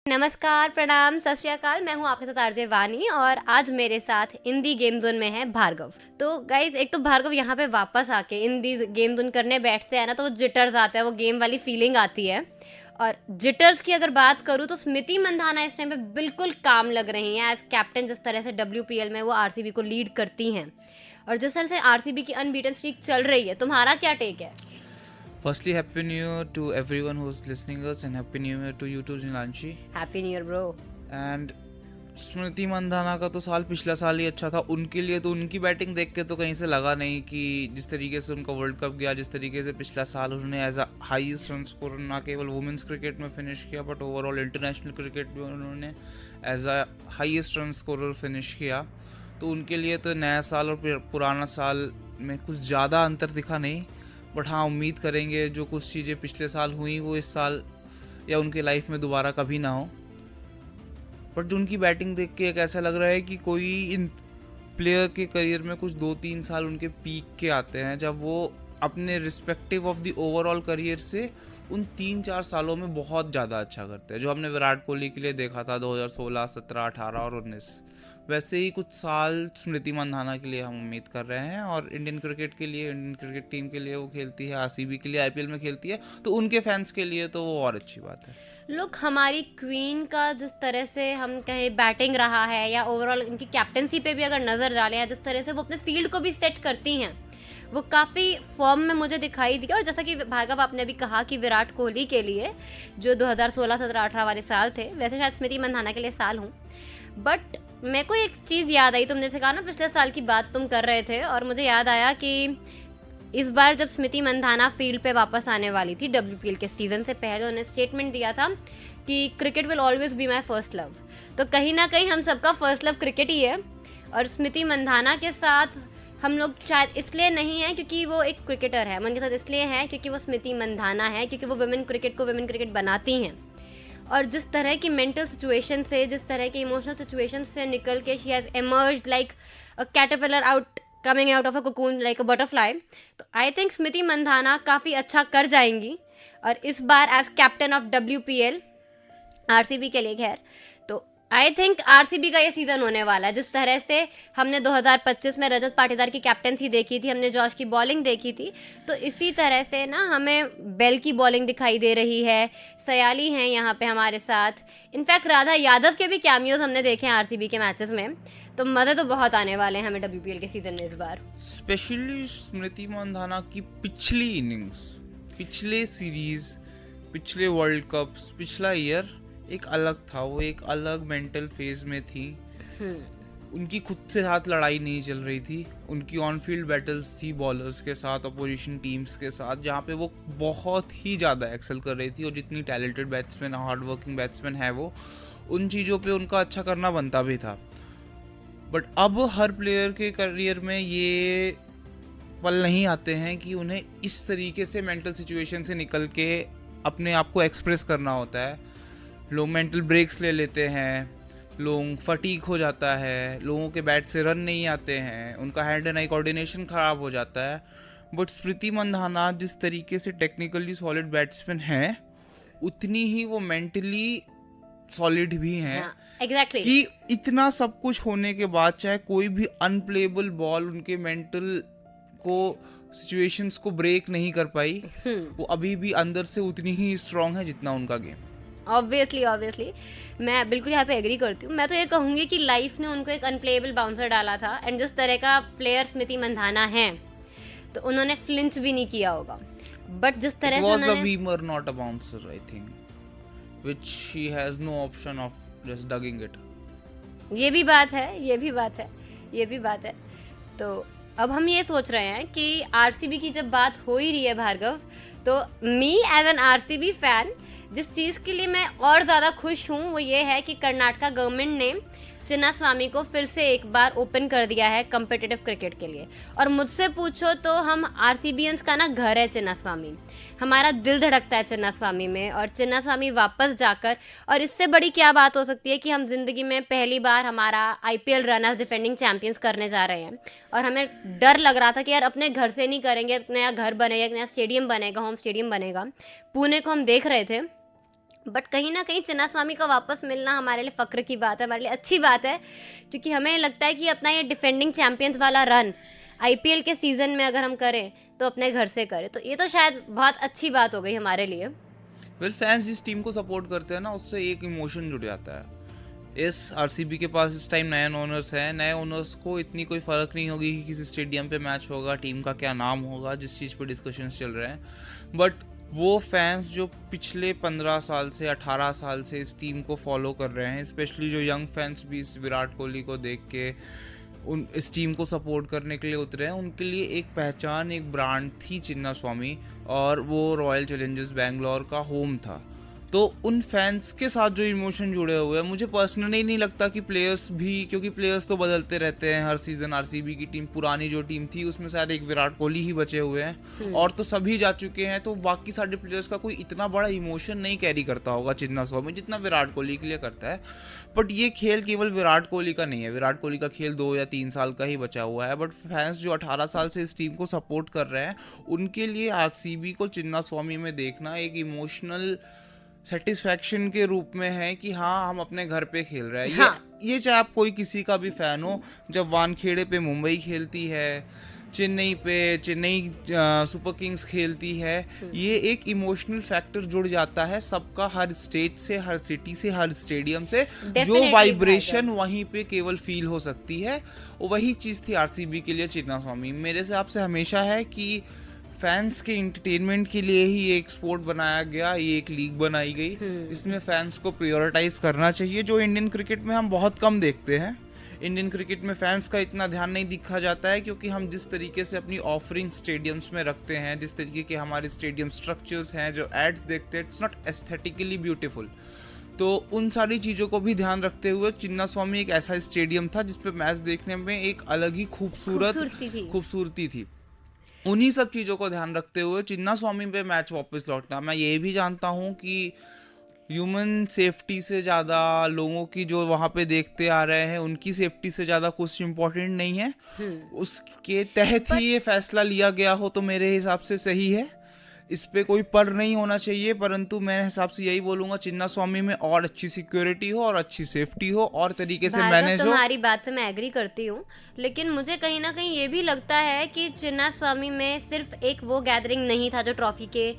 नमस्कार, प्रणाम, सत श्री अकाल। मैं हूँ आपके साथ आरजे वानी और आज मेरे साथ इंदी गेम जोन में है भार्गव। तो गाइज, एक तो भार्गव यहाँ पे वापस आके इंदी गेम जोन करने बैठते हैं ना, तो वो जिटर्स आता है, वो गेम वाली फीलिंग आती है। और जिटर्स की अगर बात करूँ तो स्मृति मंधाना इस टाइम पे बिल्कुल काम लग रही हैं एज कैप्टन। जिस तरह से WPL में वो आरसीबी को लीड करती हैं और जिस तरह से आरसीबी की अनबीटन स्ट्रीक चल रही है, तुम्हारा क्या टेक है? Firstly, Happy New Year to everyone who's listening us, and Happy New Year to you too, Nilanshi. Happy new year bro. And Smriti Mandhana का तो साल पिछला साल ही अच्छा था उनके लिए। तो उनकी बैटिंग देख के तो कहीं से लगा नहीं कि जिस तरीके से उनका वर्ल्ड कप गया, जिस तरीके से पिछला साल उन्होंने as a highest run score ना केवल वुमेन्स क्रिकेट में फिनिश किया बट ओवरऑल इंटरनेशनल क्रिकेट में उन्होंने as a highest run scorer finish किया। तो उनके लिए तो नया साल और पुराना साल में कुछ ज़्यादा अंतर दिखा नहीं। बट हाँ, उम्मीद करेंगे जो कुछ चीज़ें पिछले साल हुई वो इस साल या उनके लाइफ में दोबारा कभी ना हो। बट जो उनकी बैटिंग देख के एक ऐसा लग रहा है कि कोई इन प्लेयर के करियर में कुछ 2-3 साल उनके पीक के आते हैं जब वो अपने respective of the overall career से उन 3-4 सालों में बहुत ज़्यादा अच्छा करते हैं। जो हमने विराट कोहली के लिए देखा था 2016, 17, 18 और 19, वैसे ही कुछ साल स्मृति मंधाना के लिए हम उम्मीद कर रहे हैं। और इंडियन क्रिकेट के लिए, इंडियन क्रिकेट टीम के लिए वो खेलती है, आरसीबी के लिए आईपीएल में खेलती है, तो उनके फैंस के लिए तो वो और अच्छी बात है। लुक, हमारी क्वीन का जिस तरह से हम कहें बैटिंग रहा है या ओवरऑल इनकी कैप्टनसी पे भी अगर नजर डालें या जिस तरह से वो अपने फील्ड को भी सेट करती हैं, वो काफ़ी फॉर्म में मुझे दिखाई दी। और जैसा कि भार्गव आपने अभी कहा कि विराट कोहली के लिए जो 2016, 17, 18 वाले साल थे, वैसे शायद स्मृति मंधाना के लिए साल हूँ। बट मेरे को एक चीज़ याद आई, तुमने से कहा ना पिछले साल की बात तुम कर रहे थे, और मुझे याद आया कि इस बार जब स्मृति मंधाना फील्ड पे वापस आने वाली थी WPL के सीजन से पहले, उन्होंने स्टेटमेंट दिया था कि cricket will always be my first love. तो कहीं ना कहीं हम सबका फर्स्ट लव क्रिकेट ही है। और स्मृति मंधाना के साथ हम लोग शायद इसलिए नहीं है क्योंकि वो एक क्रिकेटर है, हम उनके साथ इसलिए हैं क्योंकि वो स्मृति मंधाना है, क्योंकि वो वुमेन क्रिकेट को वुमेन क्रिकेट बनाती हैं। और जिस तरह की मेंटल सिचुएशन से, जिस तरह के इमोशनल सिचुएशन से निकल के she has emerged like a caterpillar out coming out of a cocoon like a butterfly. तो आई थिंक स्मृति मंधाना काफ़ी अच्छा कर जाएंगी। और इस बार as captain of WPL RCB के लिए, खैर, तो आई थिंक आरसीबी का ये सीजन होने वाला है। जिस तरह से हमने 2025 में रजत पाटीदार की कैप्टनसी देखी थी, हमने जॉश की बॉलिंग देखी थी, तो इसी तरह से ना हमें बेल की बॉलिंग दिखाई दे रही है। सयाली हैं यहाँ पे हमारे साथ, इनफैक्ट राधा यादव के भी कैमियोज हमने देखे हैं आरसीबी के मैचेस में। तो मज़े तो बहुत आने वाले हैं हमें WPL के सीजन में इस बार। स्पेशली स्मृति मंधाना की पिछली इनिंग्स, पिछले सीरीज, पिछले वर्ल्ड कप, पिछला ईयर एक अलग था। वो एक अलग मेंटल फेज में थी। उनकी खुद से साथ लड़ाई नहीं चल रही थी, उनकी ऑन फील्ड बैटल्स थी बॉलर्स के साथ, अपोजिशन टीम्स के साथ, जहाँ पे वो बहुत ही ज़्यादा एक्सेल कर रही थी। और जितनी talented batsman, hard working batsman है वो, उन चीज़ों पे उनका अच्छा करना बनता भी था। बट अब हर प्लेयर के करियर में ये पल नहीं आते हैं कि उन्हें इस तरीके से मेंटल सिचुएशन से निकल के अपने आप को एक्सप्रेस करना होता है। लोग मेंटल ब्रेक्स ले लेते हैं, लोग फटीक हो जाता है, लोगों के बैट से रन नहीं आते हैं, उनका हैंड एंड आई कोऑर्डिनेशन ख़राब हो जाता है। बट स्मृति मंधाना जिस तरीके से टेक्निकली सॉलिड बैट्समैन हैं, उतनी ही वो मेंटली सॉलिड भी हैं। एग्जैक्टली कि इतना सब कुछ होने के बाद चाहे कोई भी अनप्लेबल बॉल उनके मेंटल को, सिचुएशंस को ब्रेक नहीं कर पाई, वो अभी भी अंदर से उतनी ही स्ट्रांग है जितना उनका गेम। ऑब्वियसली मैं बिल्कुल यहाँ पे एग्री करती हूँ। मैं तो ये कहूँगी कि लाइफ ने उनको एक अनप्लेएबल बाउंसर डाला था, एंड जिस तरह का प्लेयर स्मृति मंधाना है, तो उन्होंने फ्लिंच भी नहीं किया होगा। बट जिस तरह से उन्होंने, a beamer not a bouncer, I think, which she has no option of just dugging it. ये भी बात है। तो अब हम ये सोच रहे हैं कि आरसीबी की जब बात हो ही रही है भार्गव, तो me as an RCB fan जिस चीज़ के लिए मैं और ज़्यादा खुश हूँ वो ये है कि कर्नाटका गवर्नमेंट ने चिन्नास्वामी को फिर से एक बार ओपन कर दिया है कम्पिटिटिव क्रिकेट के लिए। और मुझसे पूछो तो हम आरसीबियंस का ना घर है चिन्नास्वामी, हमारा दिल धड़कता है चिन्नास्वामी में। और चिन्नास्वामी वापस जाकर, और इससे बड़ी क्या बात हो सकती है कि हम जिंदगी में पहली बार हमारा IPL run as defending champions करने जा रहे हैं। और हमें डर लग रहा था कि यार अपने घर से नहीं करेंगे, नया घर बनेगा, नया स्टेडियम बनेगा, होम स्टेडियम बनेगा। पुणे को हम देख रहे थे, बट कहीं ना कहीं चिन्नास्वामी का वापस मिलना हमारे लिए फ़क्र की बात है, हमारे लिए अच्छी बात है, क्योंकि हमें लगता है कि अपना ये डिफेंडिंग चैंपियंस वाला रन आईपीएल के सीज़न में अगर हम करें तो अपने घर से करें, तो ये तो शायद बहुत अच्छी बात हो गई हमारे लिए। वेल फैंस जिस टीम को सपोर्ट करते हैं ना, उससे एक इमोशन जुड़ जाता है। इस आरसीबी के पास इस टाइम नए ओनर्स हैं, नए ओनर्स को इतनी कोई फ़र्क नहीं होगी कि किसी स्टेडियम पे मैच होगा, टीम का क्या नाम होगा, जिस चीज़ पे डिस्कशंस चल रहे हैं। बट वो फैंस जो पिछले 15 साल से 18 साल से इस टीम को फॉलो कर रहे हैं, स्पेशली जो यंग फैंस भी इस विराट कोहली को देख के इस टीम को सपोर्ट करने के लिए उतरे हैं, उनके लिए एक पहचान, एक ब्रांड थी चिन्नास्वामी, और वो रॉयल चैलेंजर्स बैंगलोर का होम था। तो उन फैंस के साथ जो इमोशन जुड़े हुए हैं, मुझे पर्सनली नहीं लगता कि प्लेयर्स भी, क्योंकि प्लेयर्स तो बदलते रहते हैं हर सीज़न। आरसीबी की टीम, पुरानी जो टीम थी, उसमें शायद एक विराट कोहली ही बचे हुए हैं, और तो सभी जा चुके हैं, तो बाकी सारे प्लेयर्स का कोई इतना बड़ा इमोशन नहीं कैरी करता होगा चिन्नास्वामी जितना विराट कोहली के लिए करता है। बट ये खेल केवल विराट कोहली का नहीं है, विराट कोहली का खेल 2 या 3 साल का ही बचा हुआ है, बट फैंस जो 18 साल से इस टीम को सपोर्ट कर रहे हैं, उनके लिए आरसीबी को चिन्नास्वामी में देखना एक इमोशनल सेटिस्फैक्शन के रूप में है कि हाँ, हम अपने घर पे खेल रहे हैं। हाँ। ये चाहे आप कोई किसी का भी फैन हो, जब वानखेड़े पे मुंबई खेलती है, चेन्नई पे चेन्नई सुपर किंग्स खेलती है, ये एक इमोशनल फैक्टर जुड़ जाता है सबका, हर स्टेट से, हर सिटी से, हर स्टेडियम से, जो वाइब्रेशन वहीं पे केवल फील हो सकती है। वही चीज़ थी आरसीबी के लिए चिन्नास्वामी। मेरे हिसाब से हमेशा है कि फैंस के इंटरटेनमेंट के लिए ही एक स्पोर्ट बनाया गया, ये एक लीग बनाई गई, इसमें फैंस को प्रायोरिटाइज करना चाहिए, जो इंडियन क्रिकेट में हम बहुत कम देखते हैं। इंडियन क्रिकेट में फैंस का इतना ध्यान नहीं दिखा जाता है, क्योंकि हम जिस तरीके से अपनी ऑफरिंग स्टेडियम्स में रखते हैं, जिस तरीके के हमारे स्टेडियम स्ट्रक्चर्स हैं, जो एड्स देखते हैं, इट्स नॉट एस्थेटिकली ब्यूटीफुल। तो उन सारी चीज़ों को भी ध्यान रखते हुए चिन्नास्वामी एक ऐसा स्टेडियम था जिसपे मैच देखने में एक अलग ही खूबसूरती थी। उन्हीं सब चीज़ों को ध्यान रखते हुए चिन्नास्वामी पे मैच वापस लौटना, मैं ये भी जानता हूँ कि ह्यूमन सेफ्टी से ज़्यादा, लोगों की जो वहाँ पे देखते आ रहे हैं उनकी सेफ्टी से ज़्यादा कुछ इम्पोर्टेंट नहीं है, उसके तहत ही ये फैसला लिया गया हो तो मेरे हिसाब से सही है। इस पे कोई पर नहीं होना चाहिए, परंतु मेरे हिसाब से यही बोलूंगा, चिन्नास्वामी में और अच्छी सिक्योरिटी हो और अच्छी सेफ्टी हो और तरीके से मैनेज हो। तुम्हारी बात से मैं एग्री करती हूँ, लेकिन मुझे कहीं ना कहीं ये भी लगता है कि चिन्नास्वामी में सिर्फ एक वो गैदरिंग नहीं था जो ट्रॉफी के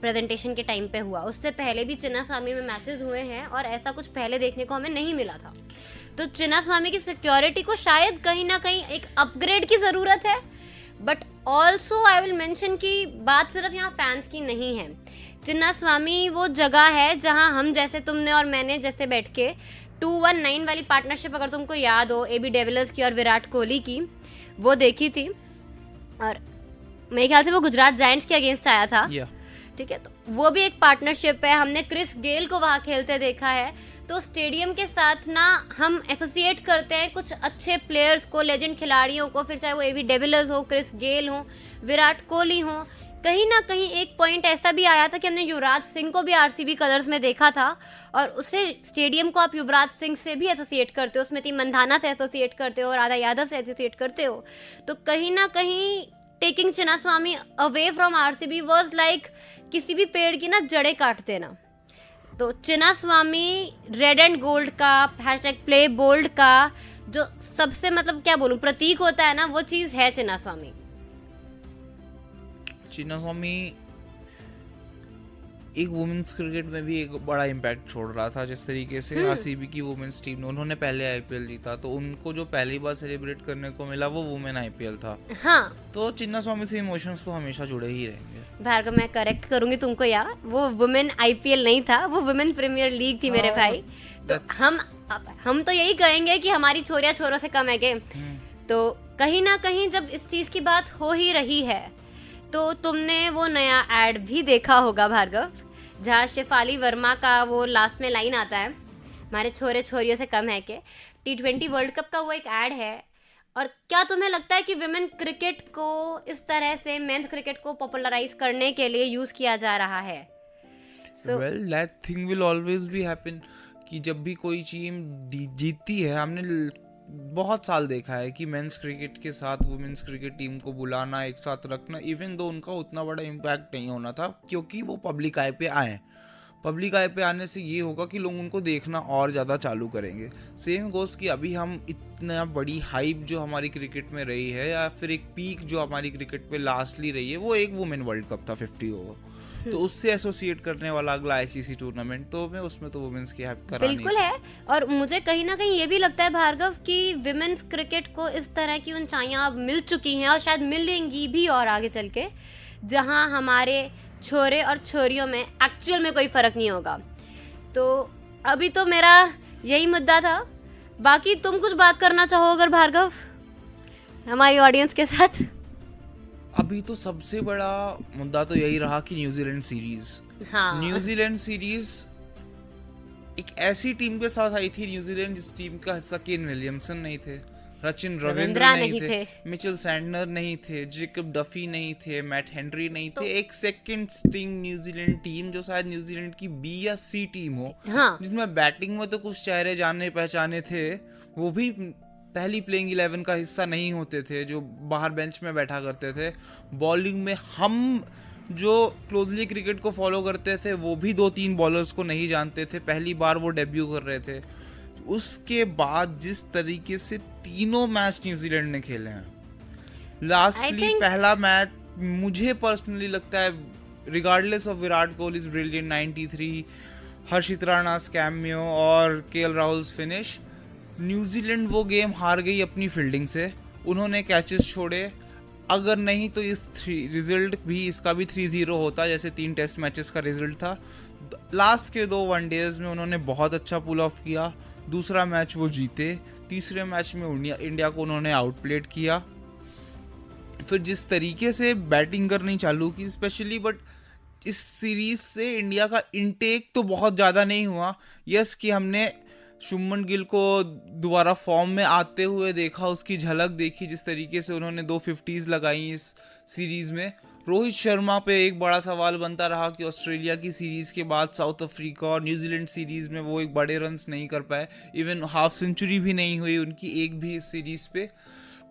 प्रेजेंटेशन के टाइम पे हुआ, उससे पहले भी चिन्नास्वामी में मैचेस हुए हैं और ऐसा कुछ पहले देखने को हमें नहीं मिला था। तो चिन्नास्वामी की सिक्योरिटी को शायद कहीं ना कहीं एक अपग्रेड की ज़रूरत है, but also I will mention कि बात सिर्फ यहाँ फैंस की नहीं है। चिन्नास्वामी वो जगह है जहाँ हम जैसे, तुमने और मैंने जैसे बैठ के 219 वाली पार्टनरशिप, अगर तुमको याद हो, एबी डेविलियर्स की और विराट कोहली की, वो देखी थी, और मेरे ख्याल से वो गुजरात जायंट्स के अगेंस्ट आया था, ठीक है। तो वो भी एक पार्टनरशिप है, हमने क्रिस गेल को वहाँ खेलते देखा है। तो स्टेडियम के साथ ना हम एसोसिएट करते हैं कुछ अच्छे प्लेयर्स को, लेजेंड खिलाड़ियों को, फिर चाहे वो एबी डेविलियर्स हो, क्रिस गेल हो, विराट कोहली हो। कहीं ना कहीं एक पॉइंट ऐसा भी आया था कि हमने युवराज सिंह को भी आरसीबी कलर्स में देखा था, और उसे स्टेडियम को आप युवराज सिंह से भी एसोसिएट करते हो, स्मृति मंधाना से एसोसिएट करते हो, राधा यादव से एसोसिएट करते हो। तो कहीं ना कहीं taking Chinnaswamy away from RCB was like किसी भी पेड़ की ना जड़ें काट देना। तो चिन्नास्वामी रेड एंड गोल्ड का, #प्ले बोल्ड का जो सबसे, मतलब क्या बोलूं, प्रतीक होता है ना, वो चीज है चिन्नास्वामी। चिन्नास्वामी एक वुमेन्स क्रिकेट में भी एक बड़ा इम्पैक्ट छोड़ रहा था, जिस तरीके से आरसीबी की वुमेन्स टीम ने, उन्होंने पहले आईपीएल जीता, तो उनको जो पहली बार सेलिब्रेट करने को मिला वो वुमेन आईपीएल था। हाँ, तो चिन्नास्वामी से इमोशंस तो हमेशा जुड़े ही रहेंगे। भार्गव, मैं करेक्ट करूंगी तुमको यार, वो वुमेन आईपीएल नहीं था, वो वुमेन प्रीमियर लीग थी मेरे भाई। तो हम तो यही कहेंगे कि हमारी छोरियां छोरों से कम है के। तो कहीं ना कहीं जब इस चीज की बात हो ही रही है, तो तुमने वो नया एड भी देखा होगा भार्गव, जहाँ शेफाली वर्मा का वो लास्ट में लाइन आता है, हमारे छोरे छोरियों से कम है के। T20 वर्ल्ड कप का वो एक एड है। और क्या तुम्हें लगता है कि विमेन क्रिकेट को इस तरह से मेंस क्रिकेट को पॉपुलराइज करने के लिए यूज किया जा रहा है? Well, that thing will always be happen, कि जब भी कोई टीम जीतती है, हमने बहुत साल देखा है कि मेंस क्रिकेट के साथ वुमेन्स क्रिकेट टीम को बुलाना, एक साथ रखना, इवन दो उनका उतना बड़ा इम्पैक्ट नहीं होना था, क्योंकि वो पब्लिक आई पे आए, पब्लिक आई पे आने से ये होगा कि लोग उनको देखना और ज़्यादा चालू करेंगे। सेम गोस कि अभी हम इतना बड़ी हाइप जो हमारी क्रिकेट में रही है, या फिर एक पीक जो हमारी क्रिकेट पे लास्टली रही है, वो एक वुमेन वर्ल्ड कप था 50 ओवर। तो उससे एसोसिएट करने वाला अगला आईसीसी टूर्नामेंट, तो मैं उसमें तो वुमेन्स की हाइप करानी बिल्कुल है। और मुझे कहीं ना कहीं ये भी लगता है भार्गव कि विमेन्स क्रिकेट को इस तरह की ऊंचाइयां अब मिल चुकी हैं और शायद मिलेंगी भी और आगे चल के, जहां हमारे छोरे और छोरियों में एक्चुअल में कोई फर्क नहीं होगा। तो अभी तो मेरा यही मुद्दा था। बाकी तुम कुछ बात करना चाहो अगर भार्गव हमारी ऑडियंस के साथ? अभी तो सबसे बड़ा मुद्दा तो यही रहा कि न्यूजीलैंड सीरीज। हाँ, न्यूजीलैंड सीरीज एक ऐसी टीम के साथ आई थी, न्यूजीलैंड जिस टीम का हिस्सा केन विलियमसन नहीं थे, सचिन रविंद्र नहीं थे, मिचेल सैंडनर नहीं थे, जेकब डफी नहीं थे, मैट हेनरी नहीं थे। एक सेकंड स्ट्रिंग न्यूजीलैंड टीम जो शायद न्यूजीलैंड की बी या सी टीम हो, हाँ, जिसमें बैटिंग में तो कुछ चेहरे जाने पहचाने थे, वो भी पहली प्लेइंग 11 का हिस्सा नहीं होते थे, जो बाहर बेंच में बैठा करते थे। बॉलिंग में हम जो क्लोजली क्रिकेट को फॉलो करते थे वो भी 2-3 बॉलर्स को नहीं जानते थे, पहली बार वो डेब्यू कर रहे थे। उसके बाद जिस तरीके से तीनों मैच न्यूजीलैंड ने खेले हैं, लास्टली पहला मैच मुझे पर्सनली लगता है, regardless of Virat Kohli's brilliant 93, Harshit Rana cameo और केएल राहुल फिनिश, न्यूजीलैंड वो गेम हार गई अपनी फील्डिंग से। उन्होंने कैचेस छोड़े, अगर नहीं तो इस रिजल्ट भी इसका भी 3-0 होता, जैसे 3 टेस्ट मैचेस का रिजल्ट था। लास्ट के 2 वनडेज में उन्होंने बहुत अच्छा पुल ऑफ किया, दूसरा मैच वो जीते, तीसरे मैच में इंडिया को उन्होंने आउटप्लेड किया। फिर जिस तरीके से बैटिंग करनी चालू की स्पेशली, बट इस सीरीज से इंडिया का इनटेक तो बहुत ज़्यादा नहीं हुआ। यस कि हमने शुभमन गिल को दोबारा फॉर्म में आते हुए देखा, उसकी झलक देखी, जिस तरीके से उन्होंने 2 50s लगाई इस सीरीज में। रोहित शर्मा पे एक बड़ा सवाल बनता रहा कि ऑस्ट्रेलिया की सीरीज के बाद साउथ अफ्रीका और न्यूजीलैंड सीरीज में वो एक बड़े रन्स नहीं कर पाए, इवन हाफ सेंचुरी भी नहीं हुई उनकी एक भी इस सीरीज पे।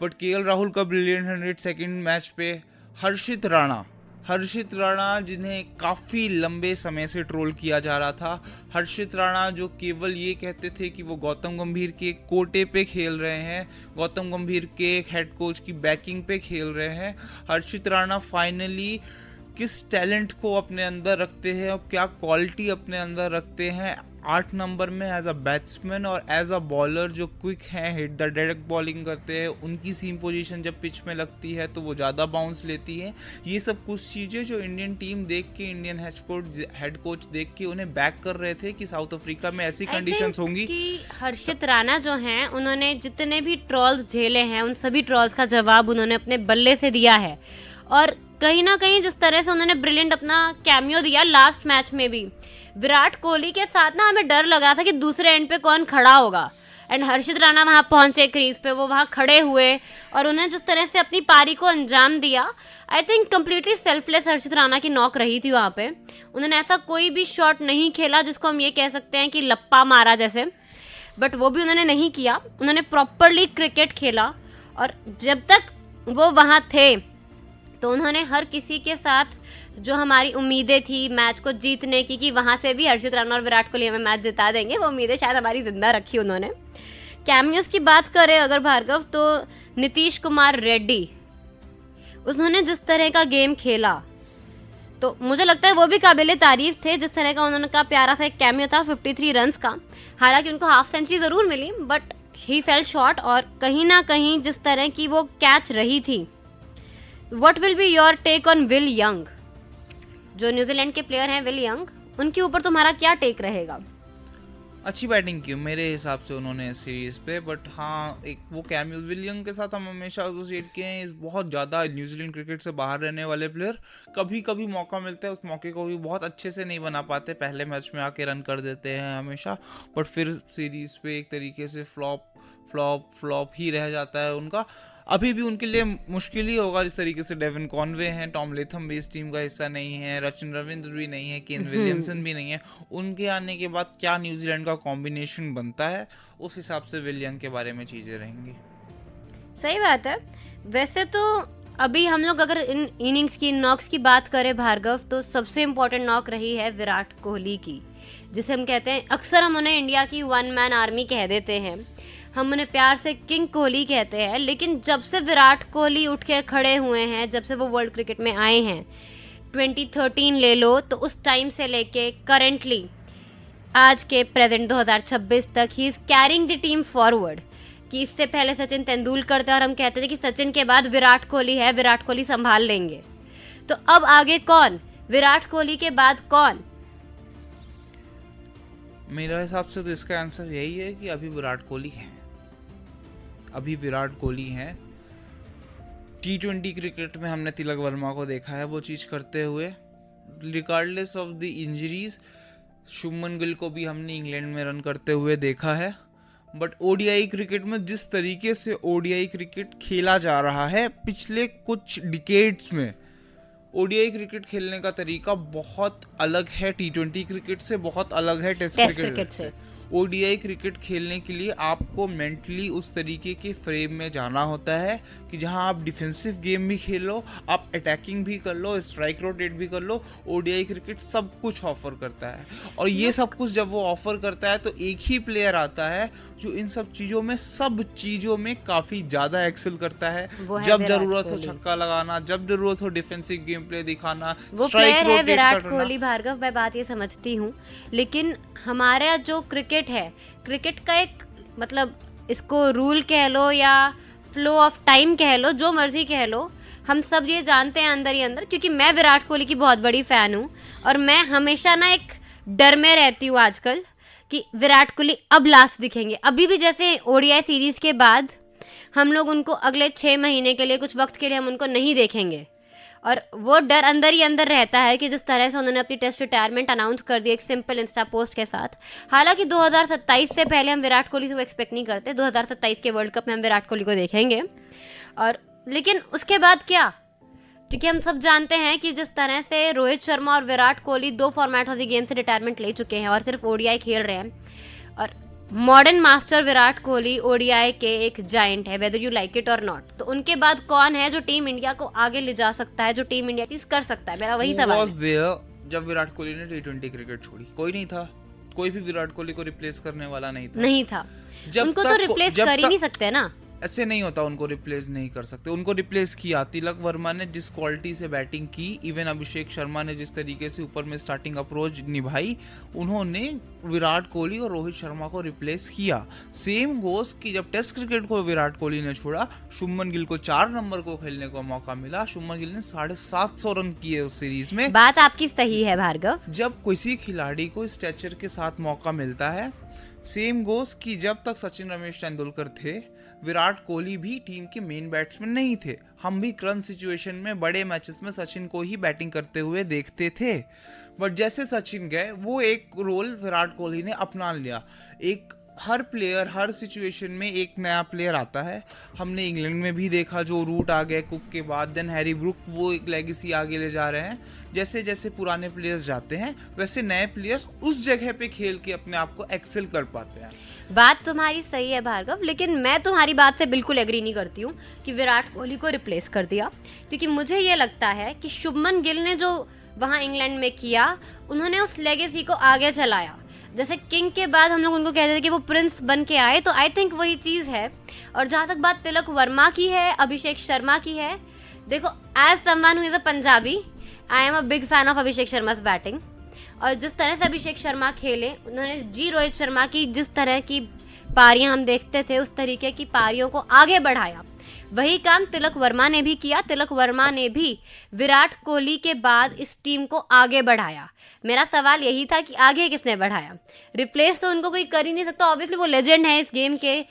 बट केएल राहुल का ब्रिलियंट 100 सेकेंड मैच पे, हर्षित राणा जिन्हें काफ़ी लंबे समय से ट्रोल किया जा रहा था, हर्षित राणा जो केवल ये कहते थे कि वो गौतम गंभीर के कोटे पे खेल रहे हैं, गौतम गंभीर के हेड कोच की बैकिंग पे खेल रहे हैं। हर्षित राणा फाइनली किस टैलेंट को अपने अंदर रखते हैं और क्या क्वालिटी अपने अंदर रखते हैं 8 नंबर में एज अ बैट्समैन और एज अ बॉलर जो क्विक हैं, हिट द डायरेक्ट बॉलिंग करते हैं। उनकी सीम पोजीशन जब पिच में लगती है तो वो ज़्यादा बाउंस लेती है। ये सब कुछ चीज़ें जो इंडियन टीम देख के, इंडियन हेड कोच देख के उन्हें बैक कर रहे थे कि साउथ अफ्रीका में ऐसी कंडीशंस होंगी। कि हर्षित राणा जो हैं, उन्होंने जितने भी ट्रॉल्स झेले हैं उन सभी ट्रॉल्स का जवाब उन्होंने अपने बल्ले से दिया है। और कहीं ना कहीं जिस तरह से उन्होंने ब्रिलियंट अपना कैमियो दिया लास्ट मैच में भी, विराट कोहली के साथ ना हमें डर लग रहा था कि दूसरे एंड पे कौन खड़ा होगा। एंड हर्षित राणा वहां पहुंचे क्रीज पे, वो वहां खड़े हुए और उन्हें जिस तरह से अपनी पारी को अंजाम दिया, आई थिंक कम्प्लीटली सेल्फलेस हर्षित राणा की नॉक रही थी वहां पे। उन्होंने ऐसा कोई भी शॉट नहीं खेला जिसको हम ये कह सकते हैं कि लप्पा मारा जैसे, बट वो भी उन्होंने नहीं किया। उन्होंने प्रॉपरली क्रिकेट खेला और जब तक वो वहां थे तो उन्होंने हर किसी के साथ जो हमारी उम्मीदें थी मैच को जीतने की, कि वहां से भी हर्षित राणा और विराट कोहली हमें मैच जिता देंगे, वो उम्मीदें शायद हमारी जिंदा रखी उन्होंने। कैमियोस की बात करें अगर भार्गव, तो नीतीश कुमार रेड्डी, उन्होंने जिस तरह का गेम खेला तो मुझे लगता है वो भी काबिले तारीफ थे। जिस तरह का उन्होंने का प्यारा सा एक कैमियो था 53 रन्स का, हालांकि उनको हाफ सेंचुरी जरूर मिली बट ही फेल शॉर्ट। और कहीं ना कहीं जिस तरह की वो कैच रही थी, what will be your take on Will Young, जो न्यूजीलैंड के प्लेयर हैं विल यंग, उनके ऊपर तुम्हारा क्या टेक रहेगा? अच्छी बैटिंग की मेरे हिसाब से उन्होंने सीरीज पे, बट हाँ एक वो कैमियो विल यंग के साथ हम हमेशा एसोसिएट किए हैं, बहुत ज़्यादा न्यूजीलैंड क्रिकेट से बाहर रहने वाले प्लेयर। कभी कभी मौका मिलता है, उस मौके को भी बहुत अच्छे से नहीं बना पाते, पहले मैच में आके रन कर देते हैं हमेशा, बट फिर सीरीज पे एक तरीके से फ्लॉप ही रह जाता है उनका। अभी भी उनके लिए मुश्किल ही होगा, जिस तरीके से डेविन कॉनवे हैं, टॉम लेथम भी इस टीम का हिस्सा नहीं है, सचिन रविंद्र भी नहीं है, केन विलियमसन भी नहीं है। उनके आने के बाद क्या न्यूजीलैंड का कॉम्बिनेशन बनता है, उस हिसाब से विल यंग के बारे में चीज़ें रहेंगी। सही बात है। वैसे तो अभी हम लोग अगर इन इनिंग्स की नॉक्स की बात करें भार्गव, तो सबसे इम्पोर्टेंट नॉक रही है विराट कोहली की, जिसे हम कहते हैं, अक्सर हम उन्हें इंडिया की वन मैन आर्मी कह देते हैं, हम उन्हें प्यार से किंग कोहली कहते हैं। लेकिन जब से विराट कोहली उठ के खड़े हुए हैं, जब से वो वर्ल्ड क्रिकेट में आए हैं, 2013 ले लो, तो उस टाइम से लेके करेंटली आज के प्रेजेंट 2026 तक he is carrying the team forward. कि इससे पहले सचिन तेंदुलकर थे और हम कहते थे कि सचिन के बाद विराट कोहली है, विराट कोहली संभाल लेंगे। तो अब आगे कौन, विराट कोहली के बाद कौन? मेरा हिसाब से तो इसका आंसर यही है कि अभी विराट कोहली हैं। अभी विराट कोहली हैं। T20 क्रिकेट में हमने तिलक वर्मा को देखा है वो चीज़ करते हुए, regardless of the injuries. Shubman Gill को भी हमने इंग्लैंड में रन करते हुए देखा है। बट ओडीआई क्रिकेट में जिस तरीके से ओडीआई क्रिकेट खेला जा रहा है पिछले कुछ डिकेड्स में, ओडीआई क्रिकेट खेलने का तरीका बहुत अलग है T20 क्रिकेट से, बहुत अलग है टेस्ट क्रिकेट से। ओडीआई क्रिकेट खेलने के लिए आपको मेंटली उस तरीके के फ्रेम में जाना होता है कि जहां आप डिफेंसिव गेम भी खेल लो, आप अटैकिंग भी कर लो, स्ट्राइक रोटेट भी कर लो। ओडीआई क्रिकेट सब कुछ ऑफर करता है, और ये सब कुछ जब वो ऑफर करता है तो एक ही प्लेयर आता है जो इन सब चीज़ों में काफ़ी ज़्यादा एक्सेल करता है। जब जरूरत हो छक्का लगाना, जब जरूरत हो डिफेंसिव गेम प्ले दिखाना, वो प्लेयर है विराट कोहली। भार्गव, मैं बात ये समझती हूँ, लेकिन हमारा जो क्रिकेट है, क्रिकेट का एक मतलब इसको रूल कह लो या फ्लो ऑफ टाइम कह लो, जो मर्जी कह लो, हम सब ये जानते हैं अंदर ही अंदर, क्योंकि मैं विराट कोहली की बहुत बड़ी फैन हूँ और मैं हमेशा ना एक डर में रहती हूँ आजकल कि विराट कोहली अब लास्ट दिखेंगे। अभी भी जैसे ओडीआई सीरीज के बाद हम लोग उनको अगले 6 महीने के लिए, कुछ वक्त के लिए हम उनको नहीं देखेंगे, और वो डर अंदर ही अंदर रहता है कि जिस तरह से उन्होंने अपनी टेस्ट रिटायरमेंट अनाउंस कर दी एक सिंपल इंस्टा पोस्ट के साथ। हालांकि 2027 से पहले हम विराट कोहली से वो एक्सपेक्ट नहीं करते, 2027 के वर्ल्ड कप में हम विराट कोहली को देखेंगे। और लेकिन उसके बाद क्या, क्योंकि हम सब जानते हैं कि जिस तरह से रोहित शर्मा और Virat Kohli 2 format of the game से रिटायरमेंट ले चुके हैं और सिर्फ ओडीआई खेल रहे हैं, और modern master Virat Kohli ODI के एक जायंट है, वेदर यू लाइक इट और नॉट। तो उनके बाद कौन है जो टीम इंडिया को आगे ले जा सकता है, जो टीम इंडिया चीज कर सकता है? मेरा वही सवाल है। जब विराट कोहली ने T20 क्रिकेट छोड़ी, कोई नहीं था, कोई भी विराट कोहली को रिप्लेस करने वाला नहीं था। उनको तो रिप्लेस कर ही नहीं सकते ना, ऐसे नहीं होता, उनको रिप्लेस नहीं कर सकते। उनको रिप्लेस किया, तिलक वर्मा ने जिस क्वालिटी से बैटिंग की, इवन अभिषेक शर्मा ने जिस तरीके से ऊपर में स्टार्टिंग अप्रोच निभाई, उन्होंने विराट कोहली और रोहित शर्मा को रिप्लेस किया। सेम गोस कि जब टेस्ट क्रिकेट को विराट कोहली ने छोड़ा, शुभमन गिल को 4 नंबर को खेलने का मौका मिला। शुभमन गिल ने 750 रन किए उस सीरीज में। बात आपकी सही है भार्गव। जब किसी खिलाड़ी को स्टैचर के साथ मौका मिलता है, सेम गोस कि जब तक सचिन रमेश तेंदुलकर थे, विराट कोहली भी टीम के मेन बैट्समैन नहीं थे। हम भी क्रंच सिचुएशन में बड़े मैचेस में सचिन को ही बैटिंग करते हुए देखते थे। बट जैसे सचिन गए, वो एक रोल विराट कोहली ने अपना लिया। एक हर प्लेयर हर सिचुएशन में एक नया प्लेयर आता है। हमने इंग्लैंड में भी देखा, जो रूट आ गए कुक के बाद, देन हैरी ब्रुक, वो एक लेगेसी आगे ले जा रहे हैं। जैसे जैसे पुराने प्लेयर्स जाते हैं, वैसे नए प्लेयर्स उस जगह पे खेल के अपने आप को एक्सेल कर पाते हैं। बात तुम्हारी सही है भार्गव, लेकिन मैं तुम्हारी बात से बिल्कुल एग्री नहीं करती हूँ कि विराट कोहली को रिप्लेस कर दिया, क्योंकि मुझे ये लगता है कि शुभमन गिल ने जो वहाँ इंग्लैंड में किया, उन्होंने उस लेगेसी को आगे चलाया। जैसे किंग के बाद हम लोग उनको कहते थे कि वो प्रिंस बन के आए, तो आई थिंक वही चीज़ है। और जहाँ तक बात तिलक वर्मा की है, अभिषेक शर्मा की है, देखो, as someone who is a Punjabi, I am a big fan of Abhishek Sharma's batting. और जिस तरह से अभिषेक शर्मा खेले, उन्होंने रोहित शर्मा की जिस तरह की पारियां हम देखते थे, उस तरीके की पारियों को आगे बढ़ाया। वही काम तिलक वर्मा ने भी किया। तिलक वर्मा ने भी विराट कोहली के बाद इस टीम को आगे बढ़ाया। मेरा सवाल यही था कि आगे किसने बढ़ाया? रिप्लेस तो उनको कोई कर ही नहीं सकता, ऑब्वियसली वो लेजेंड है इस गेम के,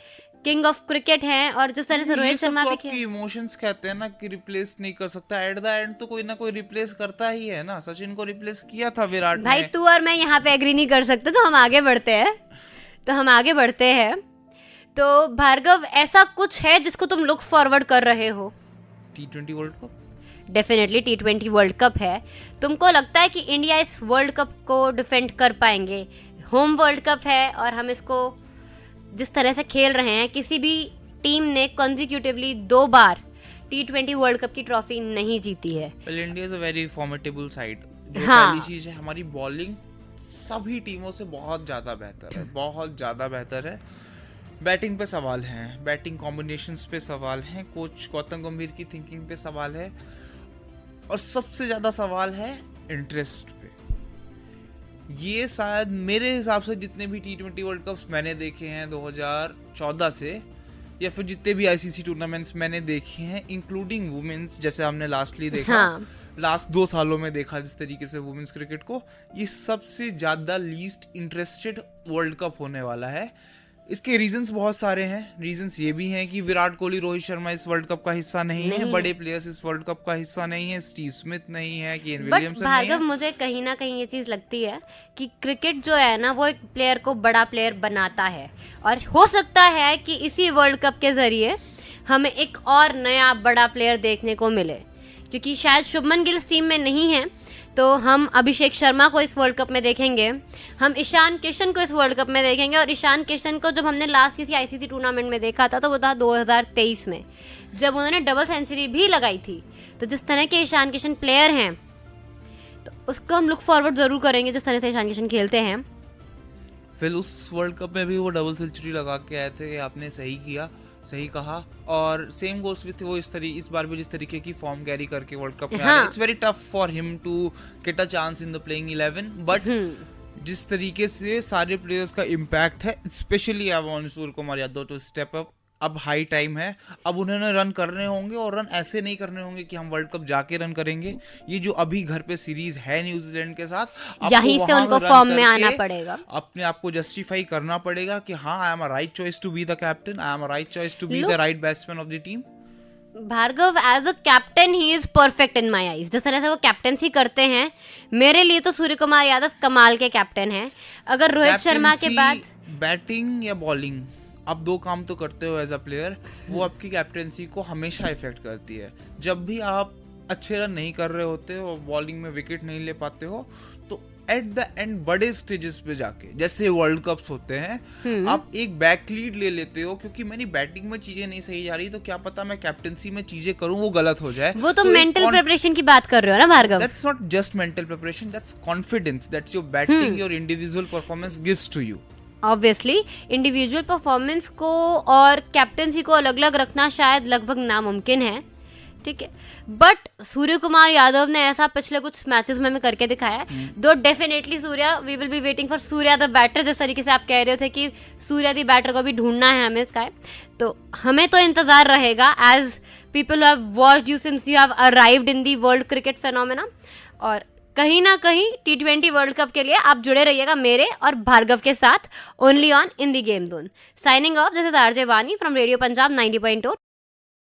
किंग ऑफ क्रिकेट हैं। और जिस तरह से रोहित शर्मा भी खेले, इमोशंस कहते हैं ना कि रिप्लेस नहीं कर सकता, एट द एंड तो कोई ना कोई रिप्लेस करता ही है ना। सचिन को रिप्लेस किया था विराट भाई, तू और मैं यहाँ पे एग्री नहीं कर सकते, तो हम आगे बढ़ते हैं। तो भार्गव, ऐसा कुछ है जिसको तुम लुक फॉरवर्ड कर रहे हो? T20 world cup, definitely T20 world cup है। तुमको लगता है कि इंडिया इस वर्ल्ड कप को डिफेंड कर पाएंगे? होम वर्ल्ड कप है और हम इसको जिस तरह से खेल रहे हैं, किसी भी टीम ने कॉन्जिक्यूटिवली 2 बार T20 वर्ल्ड कप की ट्रॉफी नहीं जीती है। Well India is a very formidable side. जो हाँ। पहली चीज है, हमारी बॉलिंग सभी टीमों से बहुत ज़्यादा बेहतर है, बहुत ज़्यादा बेहतर है। बैटिंग पे सवाल हैं, बैटिंग कॉम्बिनेशंस पे सवाल हैं, कोच गौतम गंभीर की थिंकिंग पे सवाल है, और सबसे ज़्यादा सवाल है इंटरेस्ट पे। ये शायद मेरे हिसाब से जितने भी T20 वर्ल्ड कप्स मैंने देखे हैं 2014 से, या फिर जितने भी ICC टूर्नामेंट्स मैंने देखे हैं इंक्लूडिंग वुमेन्स, जैसे हमने लास्टली देखा, हाँ। लास्ट 2 सालों में देखा जिस तरीके से वुमेन्स क्रिकेट को, ये सबसे ज्यादा लीस्ट इंटरेस्टेड वर्ल्ड कप होने वाला है। इसके रीजंस बहुत सारे हैं। रीजंस ये भी हैं कि विराट कोहली, रोहित शर्मा इस वर्ल्ड कप का हिस्सा नहीं है, बड़े प्लेयर्स इस वर्ल्ड कप का हिस्सा नहीं है, स्टीव स्मिथ नहीं है, केन विलियमसन नहीं है। भार्गव, मुझे कहीं ना कहीं ये चीज लगती है कि क्रिकेट जो है ना, वो एक प्लेयर को बड़ा प्लेयर बनाता है, और हो सकता है कि इसी वर्ल्ड कप के जरिए हमें एक और नया बड़ा प्लेयर देखने को मिले, क्योंकि शायद शुभमन गिल इस टीम में नहीं है, तो हम अभिषेक शर्मा को इस वर्ल्ड कप में देखेंगे, हम ईशान किशन को इस वर्ल्ड कप में देखेंगे। और ईशान किशन को जब हमने लास्ट किसी ICC टूर्नामेंट में देखा था, तो वो था 2023 में, जब उन्होंने डबल सेंचुरी भी लगाई थी। तो जिस तरह के ईशान किशन प्लेयर हैं, तो उसको हम लुक फॉरवर्ड जरूर करेंगे, जिस तरह से ईशान किशन खेलते हैं। फिर उस वर्ल्ड कप में भी वो डबल सेंचुरी लगा के आए थे, आपने सही किया, सही कहा। और सेम गोस विथ वो इस बार भी जिस तरीके की फॉर्म कैरी करके वर्ल्ड कप में आ रहे, it's very tough for him to get a chance in the playing 11, but जिस तरीके से सारे प्लेयर्स का इम्पैक्ट है, specially I want Surya Kumar Yadav to step up. अब हाई टाइम है, अब उन्होंने रन करने होंगे, और रन ऐसे नहीं करने होंगे कि हम वर्ल्ड कप जाके रन करेंगे। ये जो अभी घर पे सीरीज है न्यूजीलैंड के साथ, यहीं से उनको फॉर्म में आना पड़ेगा, अपने आप को जस्टिफाई करना पड़ेगा कि हाँ, I am a right choice to be the captain, I am a right choice to be the right batsman of the team. Bhargav, as a captain he is perfect in my eyes. जिस तरह से वो captaincy करते हैं, मेरे लिए तो सूर्य कुमार यादव कमाल के कैप्टन हैं। अगर रोहित शर्मा के बाद बैटिंग या बॉलिंग, आप 2 काम तो करते हो एज अ प्लेयर, वो आपकी कैप्टनसी को हमेशा इफेक्ट करती है। जब भी आप अच्छे रन नहीं कर रहे होते हो, बॉलिंग में विकेट नहीं ले पाते हो, तो एट द एंड बड़े स्टेजेस पे जाके, जैसे वर्ल्ड कप्स होते हैं, आप एक बैक लीड ले लेते हो, क्योंकि मेरी बैटिंग में चीजें नहीं सही जा रही, तो क्या पता मैं कैप्टनसी में चीजें करूं वो गलत हो जाए। वो तो मेंटल प्रिपरेशन की बात कर रहे हो ना Bhargav? That's not just mental preparation, that's confidence, that's your batting, your individual performance gives to you. Obviously individual performance को और कैप्टनसी को अलग अलग रखना शायद लगभग नामुमकिन है, ठीक है, बट सूर्य कुमार यादव ने ऐसा पिछले कुछ मैचेस में हमें करके दिखाया है। Though definitely Surya, we will be waiting for Surya the batter, जिस तरीके से आप कह रहे थे कि सूर्या द बैटर को भी ढूंढना है हमें इसका, तो हमें तो इंतजार रहेगा as people have watched you since you have arrived in the world cricket phenomena. और कहीं ना कहीं T20 वर्ल्ड कप के लिए आप जुड़े रहिएगा मेरे और भार्गव के साथ, only on in the game zone. Signing off, this is RJ वानी फ्रॉम रेडियो पंजाब 90.2।